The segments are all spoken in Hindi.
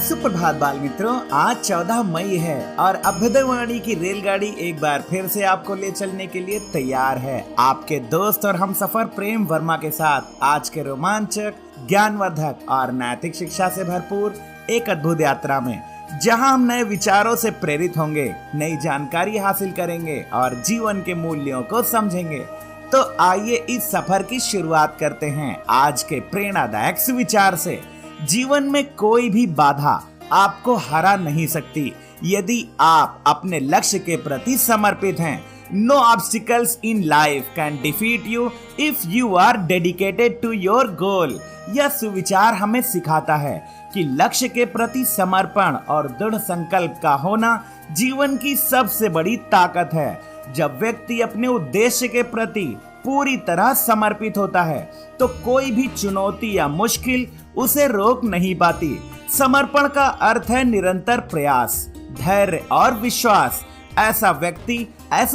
सुप्रभात बाल मित्रों, आज 14 मई है और अभ्युदयवाणी की रेलगाड़ी एक बार फिर से आपको ले चलने के लिए तैयार है। आपके दोस्त और हमसफर प्रेम वर्मा के साथ आज के रोमांचक, ज्ञानवर्धक और नैतिक शिक्षा से भरपूर एक अद्भुत यात्रा में, जहां हम नए विचारों से प्रेरित होंगे, नई जानकारी हासिल करेंगे और जीवन के मूल्यों को समझेंगे। तो आइए इस सफर की शुरुआत करते हैं आज के प्रेरणादायक सुविचार से। जीवन में कोई भी बाधा आपको हरा नहीं सकती यदि आप अपने लक्ष्य के प्रति समर्पित हैं। No obstacles in life can defeat you if you are dedicated to your goal। यह सुविचार हमें सिखाता है कि लक्ष्य के प्रति समर्पण और दृढ़ संकल्प का होना जीवन की सबसे बड़ी ताकत है। जब व्यक्ति अपने उद्देश्य के प्रति पूरी तरह समर्पित होता है तो कोई भी चुनौती या मुश्किल उसे रोक नहीं पाती। समर्पण का अर्थ है निरंतर प्रयास, धैर्य और विश्वास। ऐसा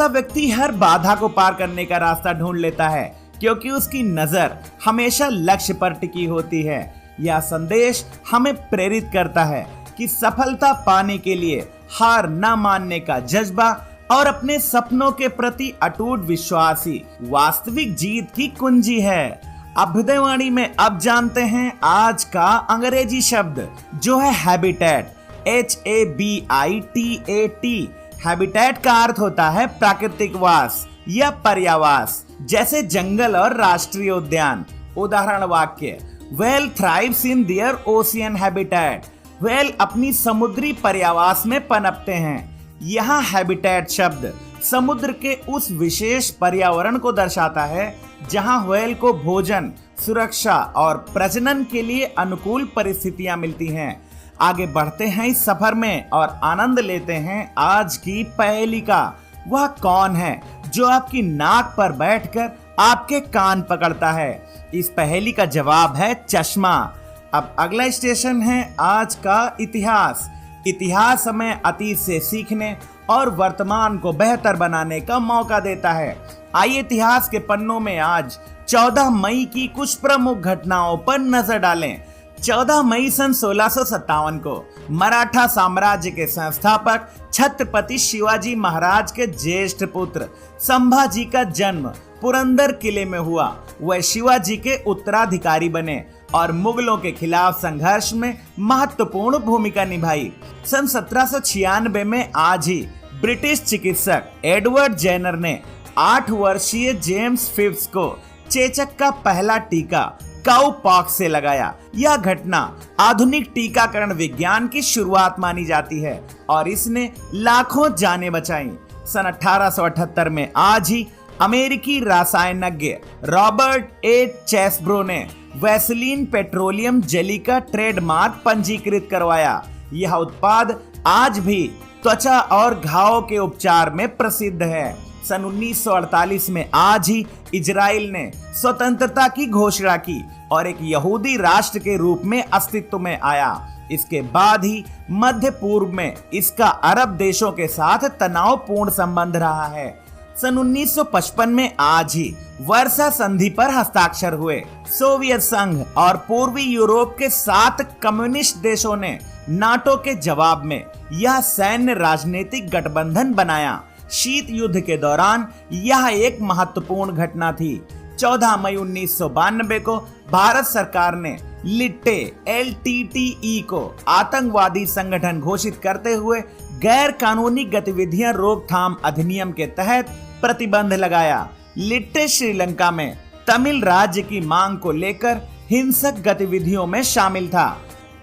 व्यक्ति हर बाधा को पार करने का रास्ता ढूंढ लेता है क्योंकि उसकी नजर हमेशा लक्ष्य पर टिकी होती है। यह संदेश हमें प्रेरित करता है कि सफलता पाने के लिए हार न मानने का जज्बा और अपने सपनों के प्रति अटूट विश्वास ही वास्तविक जीत की कुंजी है। अभ्युदयवाणी में अब जानते हैं आज का अंग्रेजी शब्द जो है हैबिटेट, HABITAT। हैबिटेट का अर्थ होता है प्राकृतिक वास या पर्यावास, जैसे जंगल और राष्ट्रीय उद्यान। उदाहरण वाक्य, whale thrives in their ocean habitat. Whale अपनी समुद्री पर्यावास में पनपते हैं। यहाँ हैबिटेट शब्द समुद्र के उस विशेष पर्यावरण को दर्शाता है जहाँ व्हेल को भोजन, सुरक्षा और प्रजनन के लिए अनुकूल परिस्थितियां मिलती हैं। आगे बढ़ते हैं इस सफर में और आनंद लेते हैं आज की पहेली का। वह कौन है जो आपकी नाक पर बैठकर आपके कान पकड़ता है? इस पहेली का जवाब है चश्मा। अब अगला स्टेशन है आज का इतिहास। इतिहास हमें अतीत से सीखने और वर्तमान को बेहतर बनाने का मौका देता है। आइए इतिहास के पन्नों में आज 14 मई की कुछ प्रमुख घटनाओं पर नजर डालें। 14 मई सन 1657 को मराठा साम्राज्य के संस्थापक छत्रपति शिवाजी महाराज के ज्येष्ठ पुत्र संभाजी का जन्म पुरंदर किले में हुआ। वह शिवाजी के उत्तराधिकारी बने और मुगलों के खिलाफ संघर्ष में महत्वपूर्ण भूमिका निभाई। सन 1796 में आज ही ब्रिटिश चिकित्सक एडवर्ड जेनर ने 8 वर्षीय जेम्स फिफ्स को चेचक का पहला टीका काउ पॉक्स से लगाया। यह घटना आधुनिक टीकाकरण विज्ञान की शुरुआत मानी जाती है और इसने लाखों जानें बचाई। सन 1878 में आज ही अमेरिकी रसायनज्ञ रॉबर्ट ए चेसब्रो ने वैसलीन पेट्रोलियम जेली का ट्रेडमार्क पंजीकृत करवाया। यह उत्पाद आज भी त्वचा और घावों के उपचार में प्रसिद्ध है। सन 1948 में आज ही इजराइल ने स्वतंत्रता की घोषणा की और एक यहूदी राष्ट्र के रूप में अस्तित्व में आया। इसके बाद ही मध्य पूर्व में इसका अरब देशों के साथ तनावपूर्ण संबंध रहा है। सन 1955 में आज ही वर्सा संधि पर हस्ताक्षर हुए। सोवियत संघ और पूर्वी यूरोप के 7 कम्युनिस्ट देशों ने नाटो के जवाब में यह सैन्य राजनीतिक गठबंधन बनाया। शीत युद्ध के दौरान यह एक महत्वपूर्ण घटना थी। 14 मई 1992 को भारत सरकार ने लिट्टे LTTE को आतंकवादी संगठन घोषित करते हुए गैर कानूनी गतिविधियां रोकथाम अधिनियम के तहत प्रतिबंध लगाया। लिट्टे श्रीलंका में तमिल राज्य की मांग को लेकर हिंसक गतिविधियों में शामिल था।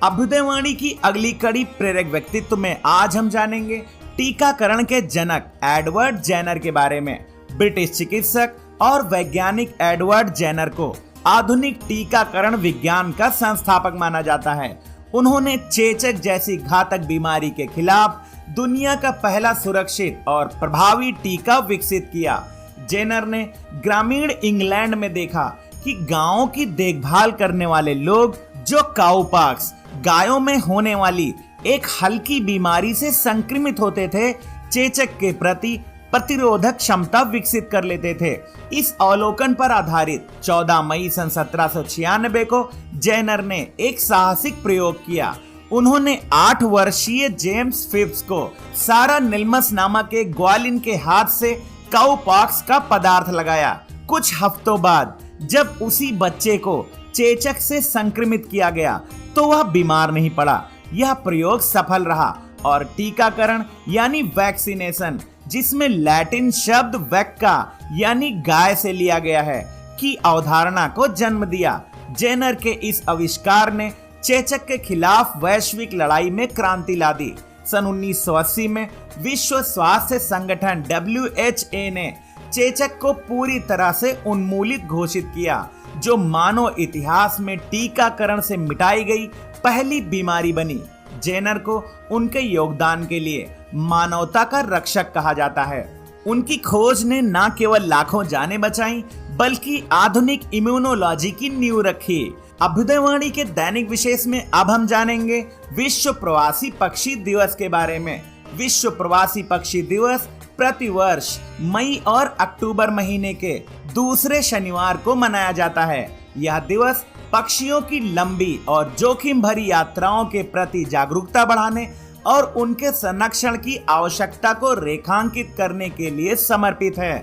अभ्युदयवाणी की अगली कड़ी प्रेरक व्यक्तित्व में आज हम जानेंगे टीकाकरण के जनक एडवर्ड जेनर के बारे में। ब्रिटिश चिकित्सक और वैज्ञानिक एडवर्ड जेनर को आधुनिक टीकाकरण विज्ञान का संस्थापक माना जाता है। उन्होंने चेचक जैसी घातक बीमारी के खिलाफ दुनिया का पहला सुरक्षित और प्रभावी टीका विकसित किया। जेनर ने ग्रामीण इंग्लैंड में देखा कि गांवों की देखभाल करने वाले लोग जो काउपॉक्स, गायों में होने वाली एक हल्की बीमारी से संक्रमित होते थे, चेचक के प्रति प्रतिरोधक क्षमता विकसित कर लेते थे। इस अवलोकन पर आधारित 14 मई सन 1796 को जेनर ने एक साहसिक प्रयोग किया। उन्होंने 8 वर्षीय जेम्स फिप्स को सारा निल्मस नामक एक ग्वालिन के हाथ से काउपॉक्स का पदार्थ लगाया। कुछ हफ्तों बाद जब उसी बच्चे को चेचक से संक्रमित किया गया तो वह बीमार नहीं पड़ा। यह प्रयोग सफल रहा और टीकाकरण यानी वैक्सीनेशन, जिसमें लैटिन शब्द वैक्का यानी गाय से लिया गया है, की अवधारणा को जन्म दिया। जेनर के इस आविष्कार ने चेचक के खिलाफ वैश्विक लड़ाई में क्रांति ला दी। सन 1980 में विश्व स्वास्थ्य संगठन WHO ने चेचक को पूरी तरह से उन्मूलित घोषित किया, जो मानव इतिहास में टीकाकरण से मिटाई गई पहली बीमारी बनी। जेनर को उनके योगदान के लिए मानवता का रक्षक कहा जाता है। उनकी खोज ने न केवल लाखों जानें बचाई बल्कि आधुनिक इम्यूनोलॉजी की नींव रखी। अभ्युदयवाणी के दैनिक विशेष में अब हम जानेंगे विश्व प्रवासी पक्षी दिवस के बारे में। विश्व प्रवासी पक्षी दिवस प्रतिवर्ष मई और अक्टूबर महीने के दूसरे शनिवार को मनाया जाता है। यह दिवस पक्षियों की लंबी और जोखिम भरी यात्राओं के प्रति जागरूकता बढ़ाने और उनके संरक्षण की आवश्यकता को रेखांकित करने के लिए समर्पित है।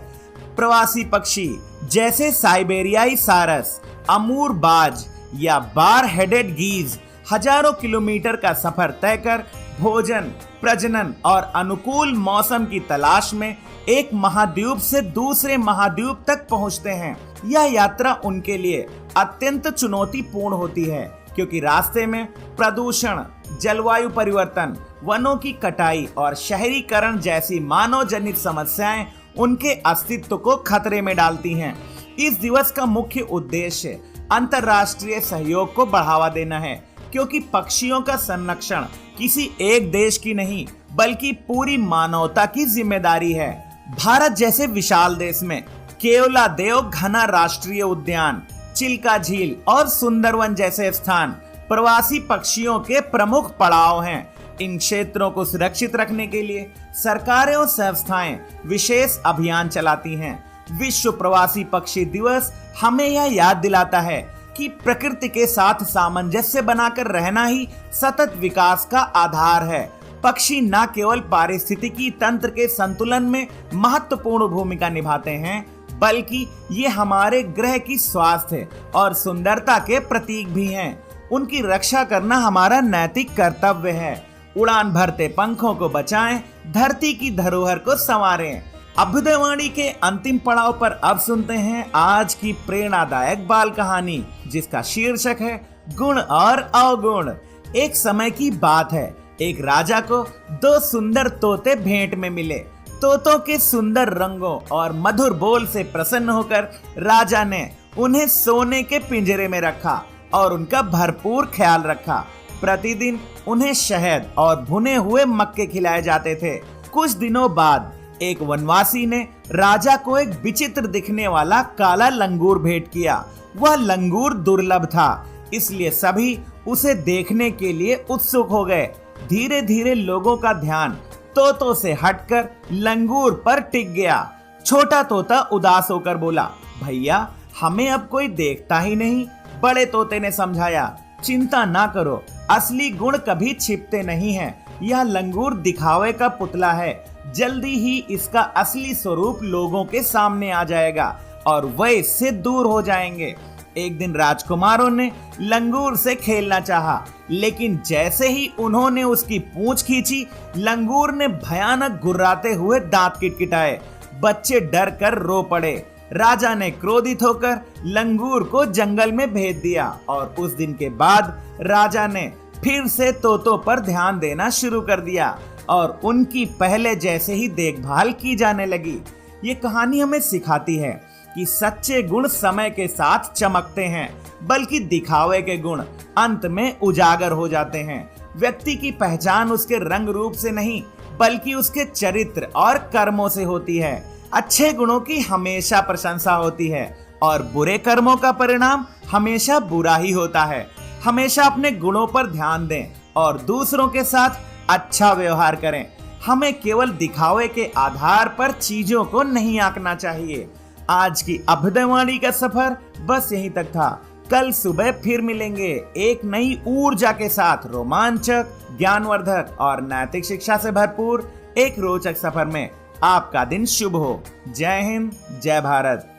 प्रवासी पक्षी जैसे साइबेरियाई सारस, अमूर बाज या बार हेडेड गीज हजारों किलोमीटर का सफर तय कर भोजन, प्रजनन और अनुकूल मौसम की तलाश में एक महाद्वीप से दूसरे महाद्वीप तक पहुंचते हैं। यह यात्रा उनके लिए अत्यंत चुनौतीपूर्ण होती है क्योंकि रास्ते में प्रदूषण, जलवायु परिवर्तन, वनों की कटाई और शहरीकरण जैसी मानव जनित समस्याएं उनके अस्तित्व को खतरे में डालती हैं। इस दिवस का मुख्य उद्देश्य अंतर्राष्ट्रीय सहयोग को बढ़ावा देना है, क्योंकि पक्षियों का संरक्षण किसी एक देश की नहीं बल्कि पूरी मानवता की जिम्मेदारी है। भारत जैसे विशाल देश में केवलादेव घना राष्ट्रीय उद्यान, चिल्का झील और सुंदरवन जैसे स्थान प्रवासी पक्षियों के प्रमुख पड़ाव हैं। इन क्षेत्रों को सुरक्षित रखने के लिए सरकारें और संस्थाएं विशेष अभियान चलाती हैं। विश्व प्रवासी पक्षी दिवस हमें यह याद दिलाता है कि प्रकृति के साथ सामंजस्य बनाकर रहना ही सतत विकास का आधार है। पक्षी न केवल पारिस्थितिकी तंत्र के संतुलन में महत्वपूर्ण भूमिका निभाते हैं, बल्कि ये हमारे ग्रह की स्वास्थ्य और सुंदरता के प्रतीक भी हैं। उनकी रक्षा करना हमारा नैतिक कर्तव्य है। उड़ान भरते पंखों को बचाएं, धरती की धरोहर को संवारें। अभ्युदयवाणी के अंतिम पड़ाव पर अब सुनते हैं आज की प्रेरणादायक बाल कहानी, जिसका शीर्षक है गुण और अवगुण। एक समय की बात है, एक राजा को 2 सुंदर तोते भेंट में मिले। तोतों के सुंदर रंगों और मधुर बोल से प्रसन्न होकर राजा ने उन्हें सोने के पिंजरे में रखा और उनका भरपूर ख्याल रखा। प्रतिदिन उन्हें शहद और भुने हुए मक्के खिलाए जाते थे। कुछ दिनों बाद एक वनवासी ने राजा को एक विचित्र दिखने वाला काला लंगूर भेंट किया। वह लंगूर दुर्लभ था, इसलिए सभी उसे देखने के लिए उत्सुक हो गए। धीरे धीरे लोगों का ध्यान तोतों से हटकर लंगूर पर टिक गया। छोटा तोता उदास होकर बोला, भैया हमें अब कोई देखता ही नहीं। बड़े तोते ने समझाया, चिंता ना करो, असली गुण कभी छिपते नहीं हैं। यह लंगूर दिखावे का पुतला है, जल्दी ही इसका असली स्वरूप लोगों के सामने आ जाएगा और वह इससे दूर हो जाएंगे। एक दिन राजकुमारों ने लंगूर से खेलना चाहा, लेकिन जैसे ही उन्होंने उसकी पूंछ खींची, लंगूर ने भयानक गुर्राते हुए दांत किटकिटाए। बच्चे डर कर रो पड़े। राजा ने क्रोधित होकर लंगूर को जंगल में भेज दिया और उस दिन के बाद राजा ने फिर से तोतों पर ध्यान देना शुरू कर दिया और उनकी पहले जैसे ही देखभाल की जाने लगी। ये कहानी हमें सिखाती है कि सच्चे गुण समय के साथ चमकते हैं, बल्कि दिखावे के गुण अंत में उजागर हो जाते हैं। व्यक्ति की पहचान उसके रंग रूप से नहीं, बल्कि उसके चरित्र और कर्मों से होती है। अच्छे गुणों की हमेशा प्रशंसा होती है और बुरे कर्मों का परिणाम हमेशा बुरा ही होता है। हमेशा अपने गुणों पर ध्यान दें और दूसरों के साथ अच्छा व्यवहार करें। हमें केवल दिखावे के आधार पर चीजों को नहीं आंकना चाहिए। आज की अभ्युदयवाणी का सफर बस यहीं तक था। कल सुबह फिर मिलेंगे एक नई ऊर्जा के साथ, रोमांचक, ज्ञानवर्धक और नैतिक शिक्षा से भरपूर एक रोचक सफर में। आपका दिन शुभ हो। जय हिंद, जय भारत।